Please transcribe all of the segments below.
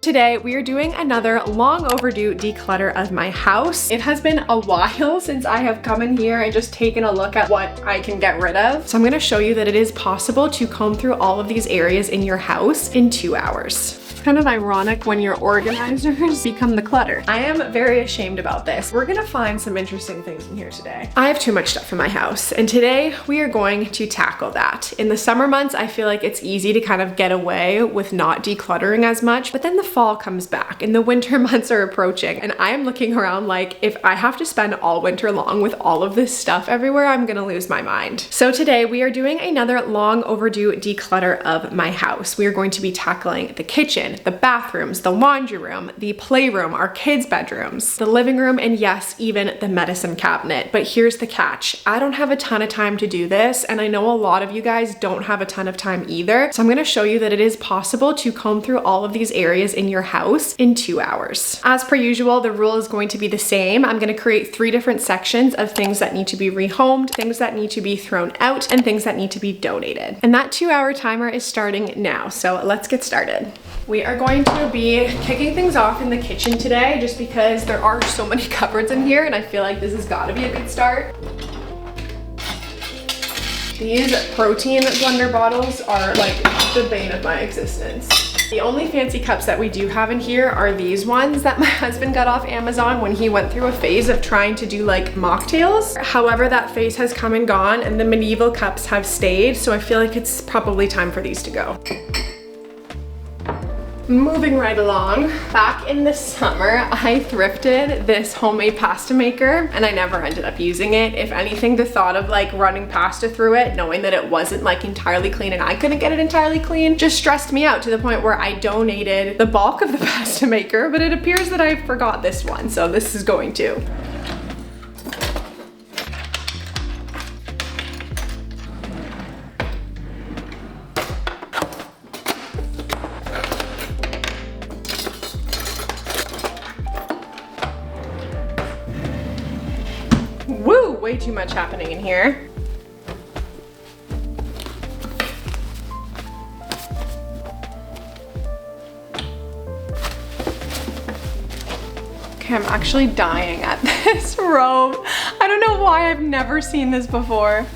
Today, we are doing another long overdue declutter of my house. It has been a while since I have come in here and just taken a look at what I can get rid of. So I'm gonna show you that it is possible to comb through all of these areas in your house in 2 hours. Kind of ironic when your organizers become the clutter. I am very ashamed about this. We're gonna find some interesting things in here today. I have too much stuff in my house, and today we are going to tackle that. In the summer months, I feel like it's easy to kind of get away with not decluttering as much, but then the fall comes back and the winter months are approaching, and I am looking around like, if I have to spend all winter long with all of this stuff everywhere, I'm gonna lose my mind. So today we are doing another long overdue declutter of my house. We are going to be tackling the kitchen, the bathrooms, the laundry room, the playroom, our kids' bedrooms, the living room, and yes, even the medicine cabinet. But here's the catch. I don't have a ton of time to do this, and I know a lot of you guys don't have a ton of time either. So I'm gonna show you that it is possible to comb through all of these areas in your house in 2 hours. As per usual, the rule is going to be the same. I'm gonna create 3 different sections of things that need to be rehomed, things that need to be thrown out, and things that need to be donated. And that 2-hour timer is starting now, so let's get started. We are going to be kicking things off in the kitchen today just because there are so many cupboards in here and I feel like this has got to be a good start. These protein blender bottles are like the bane of my existence. The only fancy cups that we do have in here are these ones that my husband got off Amazon when he went through a phase of trying to do like mocktails. However, that phase has come and gone and the medieval cups have stayed, so I feel like it's probably time for these to go. Moving right along, back in the summer, I thrifted this homemade pasta maker and I never ended up using it. If anything, the thought of like running pasta through it, knowing that it wasn't like entirely clean and I couldn't get it entirely clean, just stressed me out to the point where I donated the bulk of the pasta maker, but it appears that I forgot this one, so this is going to. Woo, way too much happening in here. Okay, I'm actually dying at this robe. I don't know why I've never seen this before.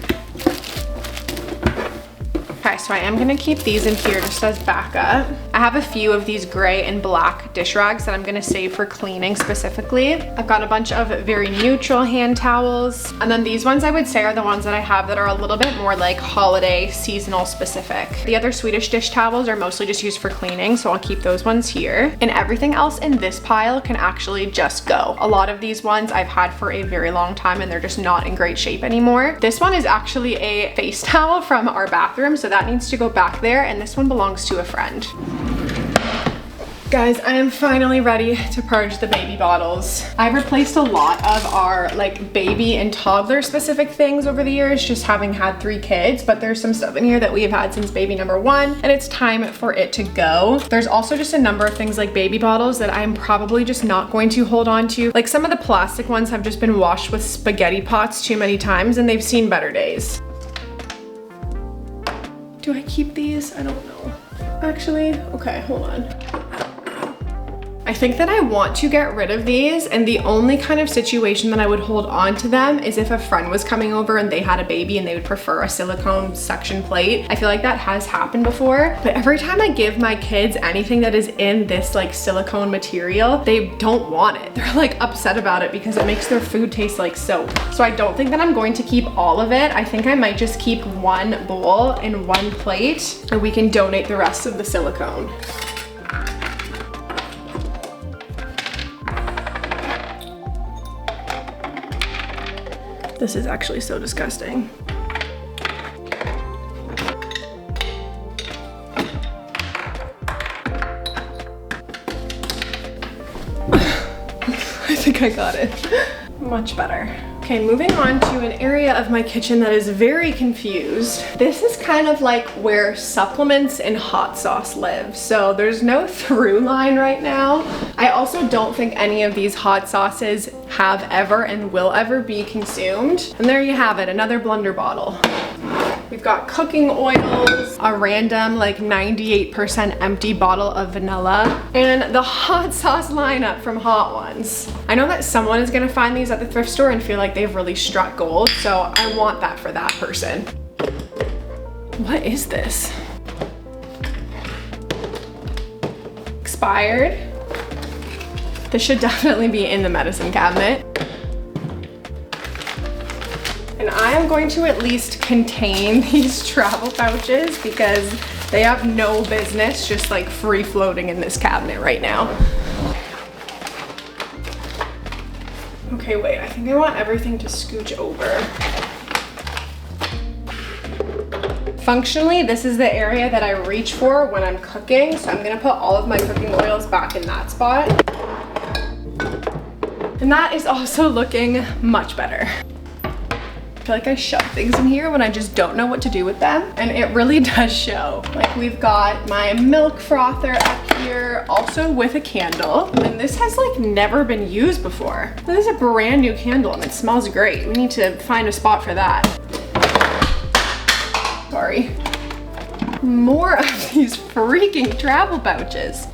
Okay, so I am gonna keep these in here just as backup. I have a few of these gray and black dish rags that I'm gonna save for cleaning specifically. I've got a bunch of very neutral hand towels. And then these ones I would say are the ones that I have that are a little bit more like holiday, seasonal specific. The other Swedish dish towels are mostly just used for cleaning, so I'll keep those ones here. And everything else in this pile can actually just go. A lot of these ones I've had for a very long time and they're just not in great shape anymore. This one is actually a face towel from our bathroom, so that needs to go back there, and this one belongs to a friend. Guys, I am finally ready to purge the baby bottles. I've replaced a lot of our like baby and toddler specific things over the years, just having had 3 kids, but there's some stuff in here that we have had since baby number 1, and it's time for it to go. There's also just a number of things like baby bottles that I'm probably just not going to hold on to. Like some of the plastic ones have just been washed with spaghetti pots too many times and they've seen better days. Do I keep these? I don't know. Actually, okay, hold on. I think that I want to get rid of these, and the only kind of situation that I would hold on to them is if a friend was coming over and they had a baby and they would prefer a silicone suction plate. I feel like that has happened before, but every time I give my kids anything that is in this like silicone material, they don't want it. They're like upset about it because it makes their food taste like soap. So I don't think that I'm going to keep all of it. I think I might just keep 1 bowl and 1 plate, and we can donate the rest of the silicone. This is actually so disgusting. I think I got it. Much better. Okay, moving on to an area of my kitchen that is very confused. This is kind of like where supplements and hot sauce live. So there's no through line right now. I also don't think any of these hot sauces have ever and will ever be consumed. And there you have it, another blender bottle. We've got cooking oils, a random like 98% empty bottle of vanilla, and the hot sauce lineup from Hot Ones. I know that someone is gonna find these at the thrift store and feel like they've really struck gold, so I want that for that person. What is this? Expired. This should definitely be in the medicine cabinet. And I am going to at least contain these travel pouches because they have no business just like free floating in this cabinet right now. Okay, wait, I think I want everything to scooch over. Functionally, this is the area that I reach for when I'm cooking, so I'm gonna put all of my cooking oils back in that spot. And that is also looking much better. I feel like I shove things in here when I just don't know what to do with them, and it really does show. Like, we've got my milk frother up here, also with a candle, and this has like never been used before. This is a brand new candle and it smells great. We need to find a spot for that. Sorry. More of these freaking travel pouches.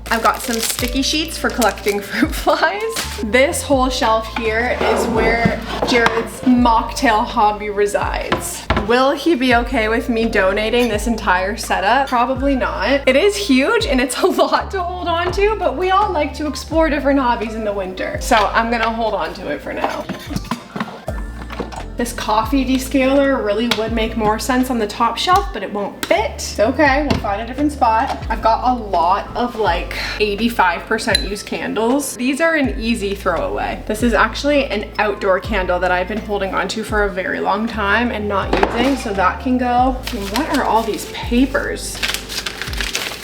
I've got some sticky sheets for collecting fruit flies. This whole shelf here is where Jared's mocktail hobby resides. Will he be okay with me donating this entire setup? Probably not. It is huge and it's a lot to hold on to, but we all like to explore different hobbies in the winter. So I'm gonna hold on to it for now. This coffee descaler really would make more sense on the top shelf, but it won't fit. It's okay, we'll find a different spot. I've got a lot of like 85% used candles. These are an easy throwaway. This is actually an outdoor candle that I've been holding onto for a very long time and not using, so that can go. What are all these papers?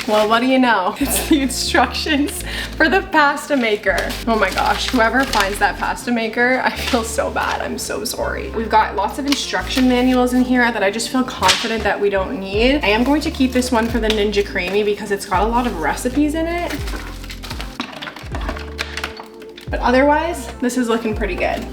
Well, what do you know? It's the instructions for the pasta maker. Oh my gosh, whoever finds that pasta maker, I feel so bad. I'm so sorry. We've got lots of instruction manuals in here that I just feel confident that we don't need. I am going to keep this one for the Ninja Creamy because it's got a lot of recipes in it. But otherwise, this is looking pretty good.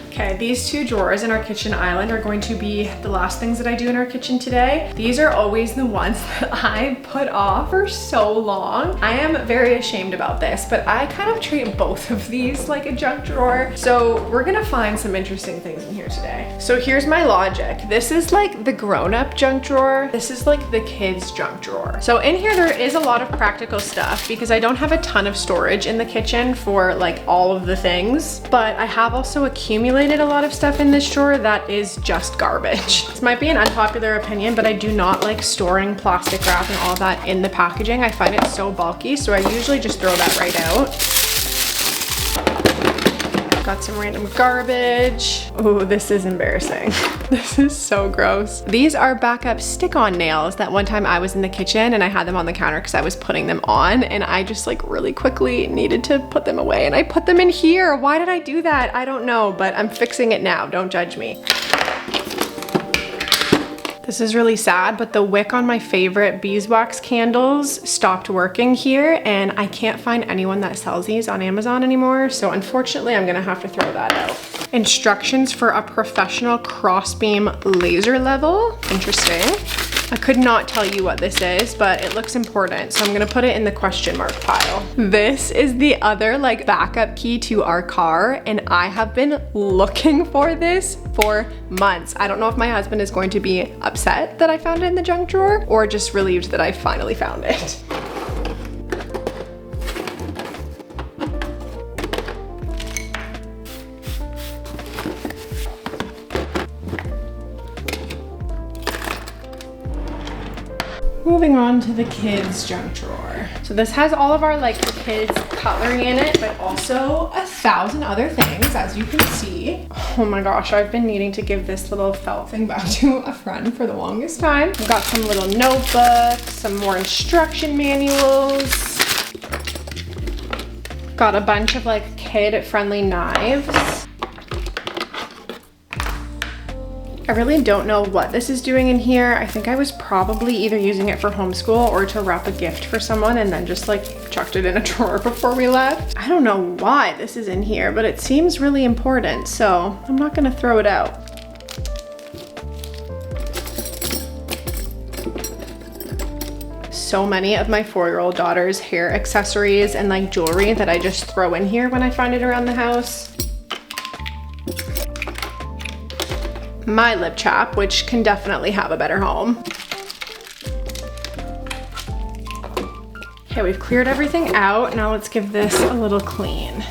Okay, these two drawers in our kitchen island are going to be the last things that I do in our kitchen today. These are always the ones that I put off for so long. I am very ashamed about this, but I kind of treat both of these like a junk drawer. So we're gonna find some interesting things in here today. So here's my logic. This is like the grown-up junk drawer. This is like the kids' junk drawer. So in here there is a lot of practical stuff because I don't have a ton of storage in the kitchen for like all of the things, but I have also accumulated a lot of stuff in this drawer that is just garbage. This might be an unpopular opinion, but I do not like storing plastic wrap and all that in the packaging. I find it so bulky, so I usually just throw that right out. Got some random garbage. Oh, this is embarrassing. This is so gross. These are backup stick-on nails that one time I was in the kitchen and I had them on the counter because I was putting them on and I just like really quickly needed to put them away and I put them in here. Why did I do that? I don't know, but I'm fixing it now. Don't judge me. This is really sad, but the wick on my favorite beeswax candles stopped working here and I can't find anyone that sells these on Amazon anymore. So unfortunately, I'm gonna have to throw that out. Instructions for a professional crossbeam laser level. Interesting. I could not tell you what this is, but it looks important. So I'm gonna put it in the question mark pile. This is the other like backup key to our car. And I have been looking for this for months. I don't know if my husband is going to be upset that I found it in the junk drawer or just relieved that I finally found it. Moving on to the kids' junk drawer. So this has all of our like kids cutlery in it, but also 1,000 other things, as you can see. Oh my gosh, I've been needing to give this little felt thing back to a friend for the longest time. I've got some little notebooks, some more instruction manuals. Got a bunch of like kid-friendly knives. I really don't know what this is doing in here. I think I was probably either using it for homeschool or to wrap a gift for someone and then just like chucked it in a drawer before we left. I don't know why this is in here, but it seems really important, so I'm not gonna throw it out. so many of my 4-year-old daughter's hair accessories and like jewelry that I just throw in here when I find it around the house. My lip chap, which can definitely have a better home. Okay, we've cleared everything out. Now let's give this a little clean.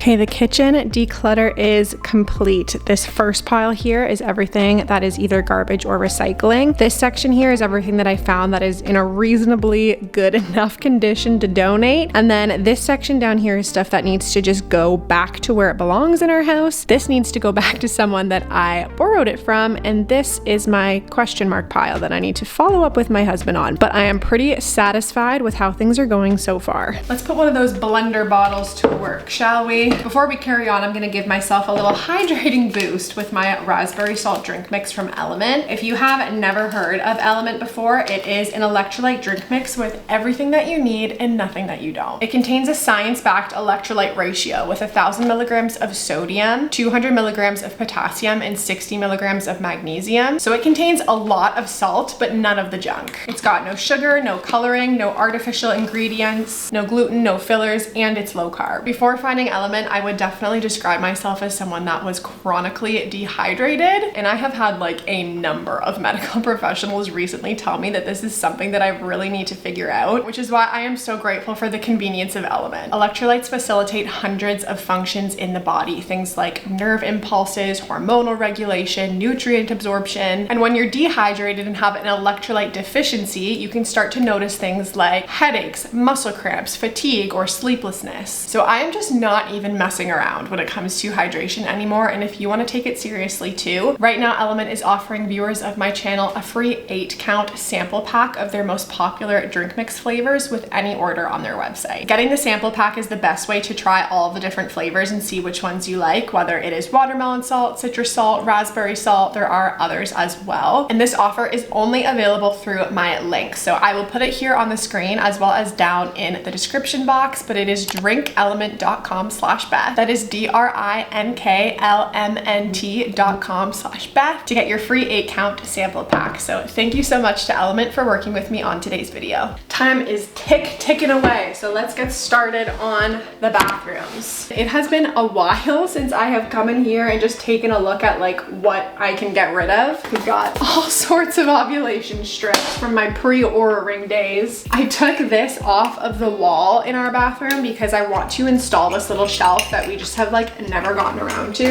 Okay, the kitchen declutter is complete. This first pile here is everything that is either garbage or recycling. This section here is everything that I found that is in a reasonably good enough condition to donate. And then this section down here is stuff that needs to just go back to where it belongs in our house. This needs to go back to someone that I borrowed it from. And this is my question mark pile that I need to follow up with my husband on. But I am pretty satisfied with how things are going so far. Let's put one of those blender bottles to work, shall we? Before we carry on, I'm gonna give myself a little hydrating boost with my raspberry salt drink mix from Element. If you have never heard of Element before, it is an electrolyte drink mix with everything that you need and nothing that you don't. It contains a science-backed electrolyte ratio with 1,000 milligrams of sodium, 200 milligrams of potassium, and 60 milligrams of magnesium. So it contains a lot of salt, but none of the junk. It's got no sugar, no coloring, no artificial ingredients, no gluten, no fillers, and it's low carb. Before finding Element, I would definitely describe myself as someone that was chronically dehydrated, and I have had like a number of medical professionals recently tell me that this is something that I really need to figure out, which is why I am so grateful for the convenience of Element. Electrolytes facilitate hundreds of functions in the body, things like nerve impulses, hormonal regulation, nutrient absorption, and when you're dehydrated and have an electrolyte deficiency, you can start to notice things like headaches, muscle cramps, fatigue, or sleeplessness. So I am just not even messing around when it comes to hydration anymore, and if you want to take it seriously too, right now Element is offering viewers of my channel a free 8-count sample pack of their most popular drink mix flavors with any order on their website. Getting the sample pack is the best way to try all the different flavors and see which ones you like, whether it is watermelon salt, citrus salt, raspberry salt. There are others as well, and this offer is only available through my link, so I will put it here on the screen as well as down in the description box, but it is drinkelement.com/Beth. That is DRINKLMNT.com/Beth to get your free 8-count sample pack. So thank you so much to Element for working with me on today's video. Time is ticking away, so let's get started on the bathrooms. It has been a while since I have come in here and just taken a look at like what I can get rid of. We've got all sorts of ovulation strips from my pre-Aura Ring days. I took this off of the wall in our bathroom because I want to install this little shelf that we just have like never gotten around to.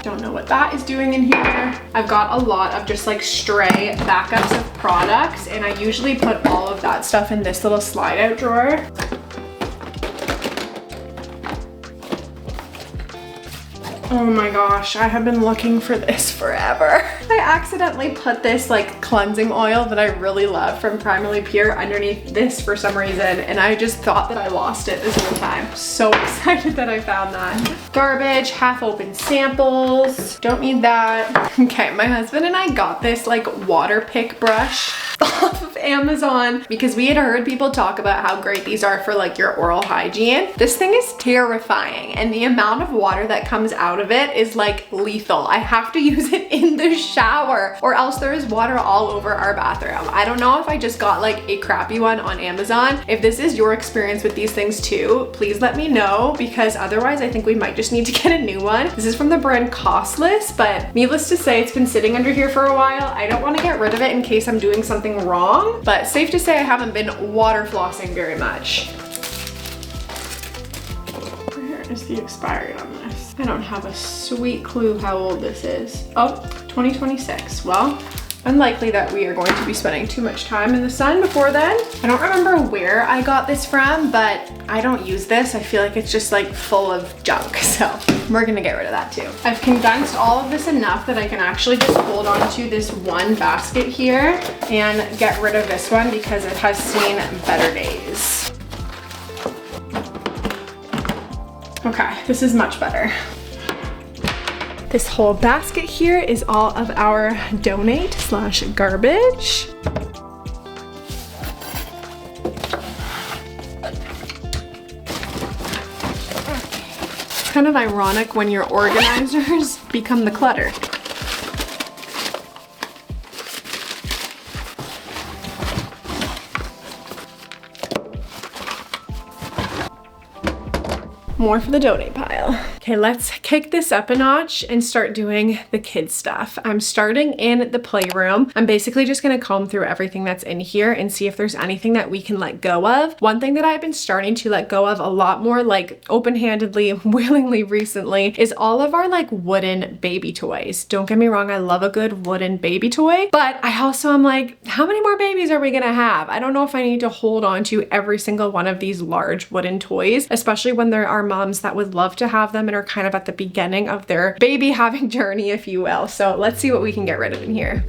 Don't know what that is doing in here. I've got a lot of just like stray backups of products, and I usually put all of that stuff in this little slide out drawer. Oh my gosh, I have been looking for this forever. I accidentally put this like cleansing oil that I really love from Primarily Pure underneath this for some reason, and I just thought that I lost it this whole time. So excited that I found that. Garbage, half-open samples, don't need that. Okay, my husband and I got this like water pick brush off of Amazon because we had heard people talk about how great these are for like your oral hygiene. This thing is terrifying, and the amount of water that comes out of it is like lethal. I have to use it in the shower or else there is water all over our bathroom. I don't know if I just got like a crappy one on Amazon. If this is your experience with these things too, please let me know, because otherwise I think we might just need to get a new one. This is from the brand Costless, but needless to say, it's been sitting under here for a while. I don't want to get rid of it in case I'm doing something wrong, but safe to say I haven't been water flossing very much. Where is the expiry on this? I don't have a sweet clue how old this is. Oh, 2026. Well, unlikely that we are going to be spending too much time in the sun before then. I don't remember where I got this from, but I don't use this. I feel like it's just like full of junk, so we're gonna get rid of that too. I've condensed all of this enough that I can actually just hold on to this one basket here and get rid of this one because it has seen better days. Okay, this is much better. This whole basket here is all of our donate/garbage. It's kind of ironic when your organizers become the clutter. More for the donate pile. Okay, let's kick this up a notch and start doing the kids stuff. I'm starting in the playroom. I'm basically just gonna comb through everything that's in here and see if there's anything that we can let go of. One thing that I've been starting to let go of a lot more, like open-handedly, willingly recently, is all of our like wooden baby toys. Don't get me wrong, I love a good wooden baby toy, but I also am like, how many more babies are we gonna have? I don't know if I need to hold on to every single one of these large wooden toys, especially when there are moms that would love to have them and are kind of at the beginning of their baby having journey, if you will. So let's see what we can get rid of in here.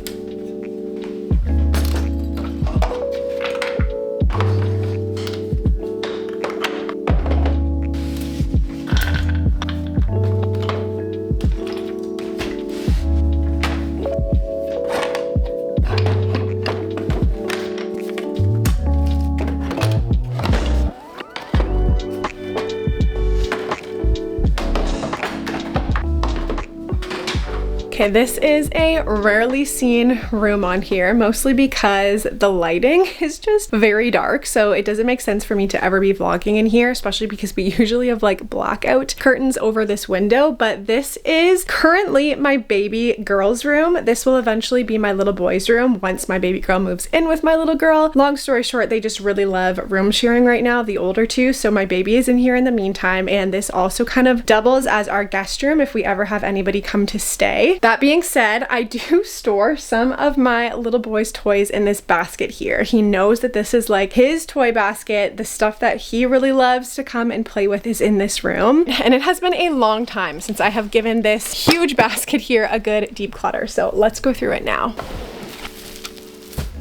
Okay, this is a rarely seen room on here, mostly because the lighting is just very dark, so it doesn't make sense for me to ever be vlogging in here, especially because we usually have like blackout curtains over this window. But this is currently my baby girl's room. This will eventually be my little boy's room once my baby girl moves in with my little girl. Long story short, they just really love room sharing right now, the older two, so my baby is in here in the meantime, and this also kind of doubles as our guest room if we ever have anybody come to stay. That being said, I do store some of my little boy's toys in this basket here. He knows that this is like his toy basket. The stuff that he really loves to come and play with is in this room. And it has been a long time since I have given this huge basket here a good deep clutter. So let's go through it now.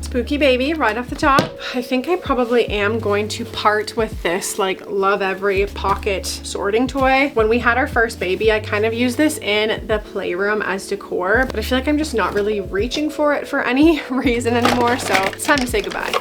Spooky baby right off the top. I think I probably am going to part with this like love every pocket sorting toy. When we had our first baby, I kind of used this in the playroom as decor, but I feel like I'm just not really reaching for it for any reason anymore, so it's time to say goodbye.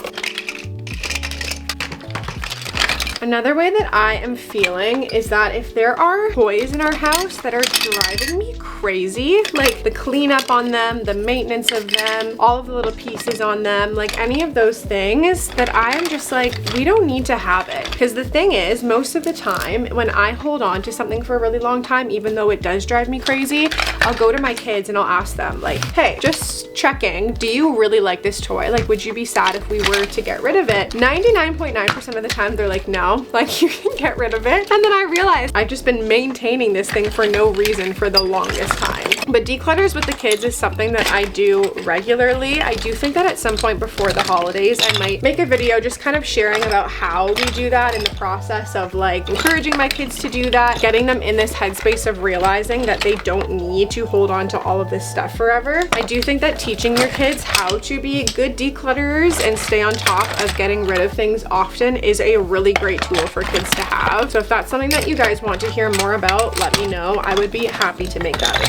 Another way that I am feeling is that if there are toys in our house that are driving me crazy, like the cleanup on them, the maintenance of them, all of the little pieces on them, like any of those things that I am just like, we don't need to have it. Because the thing is, most of the time when I hold on to something for a really long time, even though it does drive me crazy, I'll go to my kids and I'll ask them like, hey, just checking, do you really like this toy? Like, would you be sad if we were to get rid of it? 99.9% of the time they're like, no, like you can get rid of it. And then I realized I've just been maintaining this thing for no reason for the longest time. But declutters with the kids is something that I do regularly. I do think that at some point before the holidays, I might make a video just kind of sharing about how we do that in the process of like encouraging my kids to do that, getting them in this headspace of realizing that they don't need to hold on to all of this stuff forever. I do think that teaching your kids how to be good declutterers and stay on top of getting rid of things often is a really great tool for kids to have. So if that's something that you guys want to hear more about, let me know. I would be happy to make that video.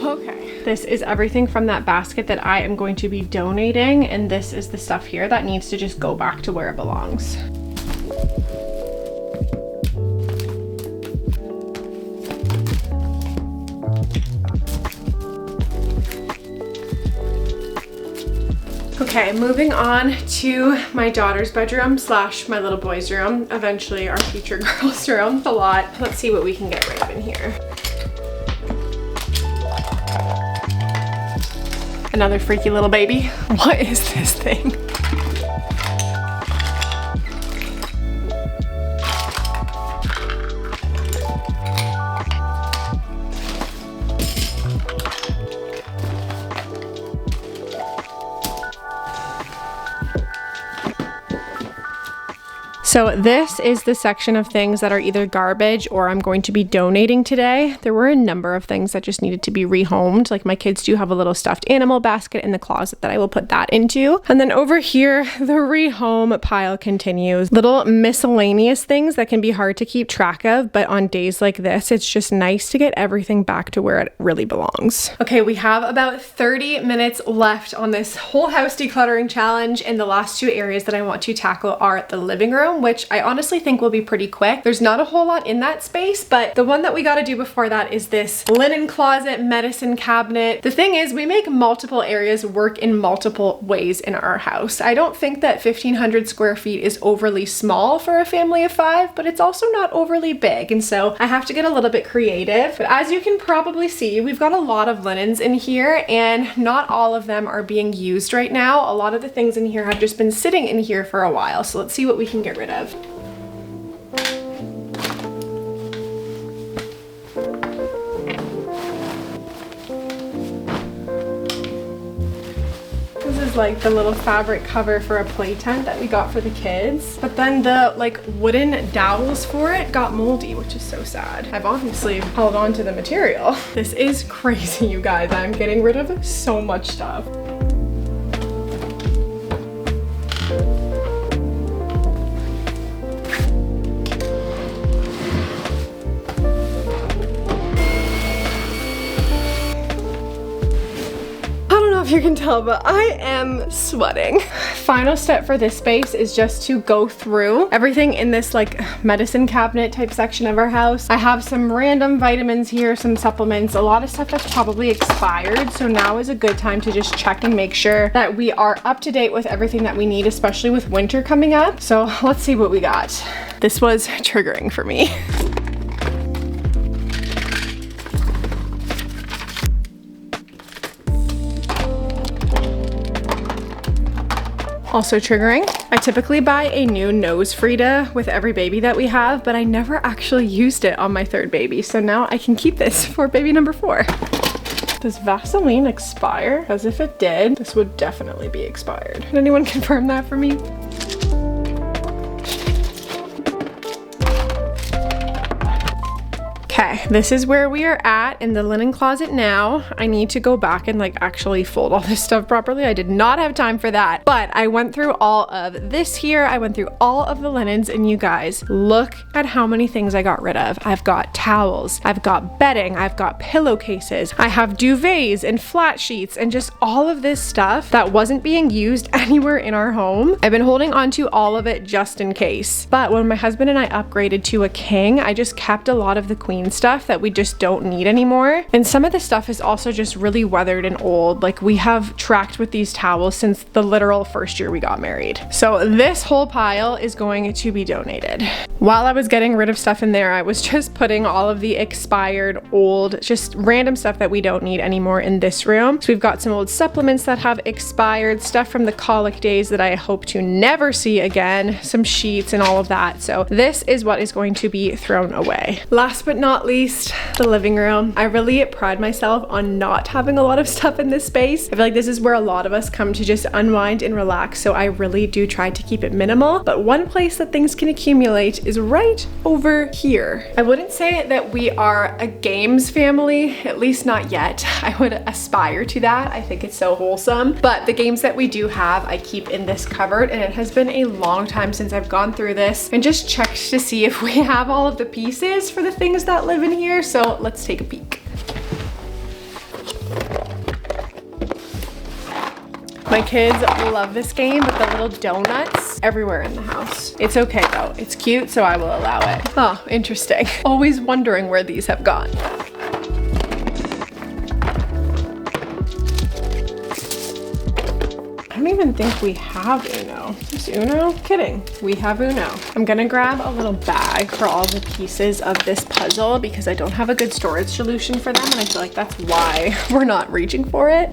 Okay, this is everything from that basket that I am going to be donating, and this is the stuff here that needs to just go back to where it belongs. Okay, moving on to my daughter's bedroom slash my little boy's room, eventually our future girl's room. A lot. Let's see what we can get rid of in here. Another freaky little baby. What is this thing? So this is the section of things that are either garbage or I'm going to be donating today. There were a number of things that just needed to be rehomed. Like my kids do have a little stuffed animal basket in the closet that I will put that into. And then over here, the rehome pile continues. Little miscellaneous things that can be hard to keep track of, but on days like this, it's just nice to get everything back to where it really belongs. Okay, we have about 30 minutes left on this whole house decluttering challenge, and the last two areas that I want to tackle are the living room, which I honestly think will be pretty quick. There's not a whole lot in that space, but the one that we got to do before that is this linen closet, medicine cabinet. The thing is, we make multiple areas work in multiple ways in our house. I don't think that 1,500 square feet is overly small for a family of 5, but it's also not overly big, and so I have to get a little bit creative. But as you can probably see, we've got a lot of linens in here, and not all of them are being used right now. A lot of the things in here have just been sitting in here for a while, so let's see what we can get rid of. This is like the little fabric cover for a play tent that we got for the kids, but then the like wooden dowels for it got moldy, which is so sad. I've obviously held on to the material. This is crazy, you guys. I'm getting rid of so much stuff. You can tell, but I am sweating. Final step for this space is just to go through everything in this like medicine cabinet type section of our house. I have some random vitamins here, some supplements, a lot of stuff that's probably expired. So now is a good time to just check and make sure that we are up to date with everything that we need, especially with winter coming up. So let's see what we got. This was triggering for me. Also triggering, I typically buy a new nose Frida with every baby that we have, but I never actually used it on my third baby. So now I can keep this for baby number 4. Does Vaseline expire? Because if it did, this would definitely be expired. Can anyone confirm that for me? Okay, this is where we are at in the linen closet now. I need to go back and like actually fold all this stuff properly. I did not have time for that, but I went through all of this here. I went through all of the linens, and you guys, look at how many things I got rid of. I've got towels, I've got bedding, I've got pillowcases, I have duvets and flat sheets, and just all of this stuff that wasn't being used anywhere in our home. I've been holding on to all of it just in case. But when my husband and I upgraded to a king, I just kept a lot of the queen stuff that we just don't need anymore. And some of the stuff is also just really weathered and old. Like we have tracked with these towels since the literal first year we got married. So this whole pile is going to be donated. While I was getting rid of stuff in there, I was just putting all of the expired, old, just random stuff that we don't need anymore in this room. So we've got some old supplements that have expired, stuff from the colic days that I hope to never see again, some sheets and all of that. So this is what is going to be thrown away. Last but not least, the living room. I really pride myself on not having a lot of stuff in this space. I feel like this is where a lot of us come to just unwind and relax, so I really do try to keep it minimal. But one place that things can accumulate is right over here. I wouldn't say that we are a games family, at least not yet. I would aspire to that. I think it's so wholesome. But the games that we do have, I keep in this cupboard, and it has been a long time since I've gone through this and just checked to see if we have all of the pieces for the things that live in here. So let's take a peek. My kids love this game, but the little donuts everywhere in the house. It's okay though, it's cute, so I will allow it. Oh, interesting. Always wondering where these have gone. I don't even think we have Uno. Is Uno? Kidding. We have Uno. I'm gonna grab a little bag for all the pieces of this puzzle because I don't have a good storage solution for them, and I feel like that's why we're not reaching for it.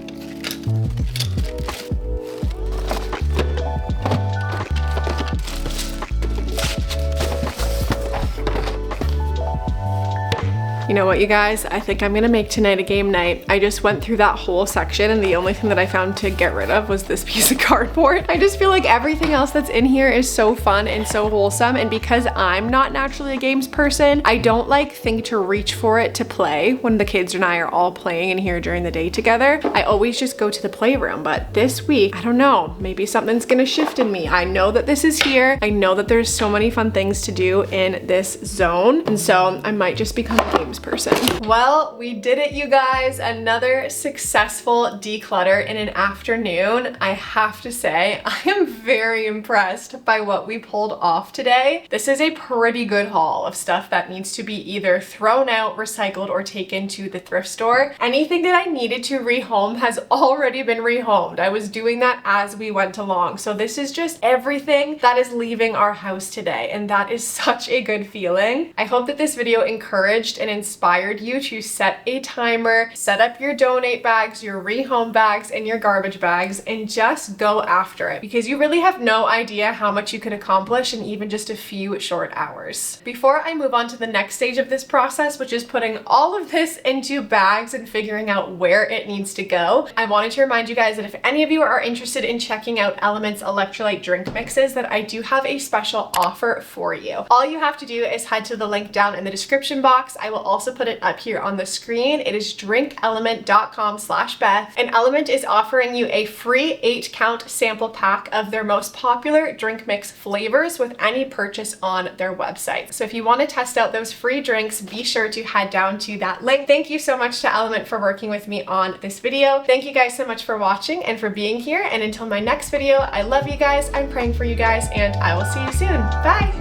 You know what, you guys? I think I'm gonna make tonight a game night. I just went through that whole section and the only thing that I found to get rid of was this piece of cardboard. I just feel like everything else that's in here is so fun and so wholesome, and because I'm not naturally a games person, I don't think to reach for it to play when the kids and I are all playing in here during the day together. I always just go to the playroom, but this week, I don't know, maybe something's gonna shift in me. I know that this is here. I know that there's so many fun things to do in this zone, and so I might just become a games person. Well, we did it, you guys. Another successful declutter in an afternoon. I have to say, I am very impressed by what we pulled off today. This is a pretty good haul of stuff that needs to be either thrown out, recycled, or taken to the thrift store. Anything that I needed to rehome has already been rehomed. I was doing that as we went along. So this is just everything that is leaving our house today, and that is such a good feeling. I hope that this video encouraged and inspired you to set a timer, set up your donate bags, your rehome bags, and your garbage bags, and just go after it, because you really have no idea how much you could accomplish in even just a few short hours. Before I move on to the next stage of this process, which is putting all of this into bags and figuring out where it needs to go, I wanted to remind you guys that if any of you are interested in checking out Element's electrolyte drink mixes, that I do have a special offer for you. All you have to do is head to the link down in the description box. I will also put it up here on the screen. It is drinkelement.com/Beth, and Element is offering you a free 8-count sample pack of their most popular drink mix flavors with any purchase on their website. So if you want to test out those free drinks, be sure to head down to that link. Thank you so much to Element for working with me on this video. Thank you guys so much for watching and for being here, and until my next video, I love you guys, I'm praying for you guys, and I will see you soon. Bye!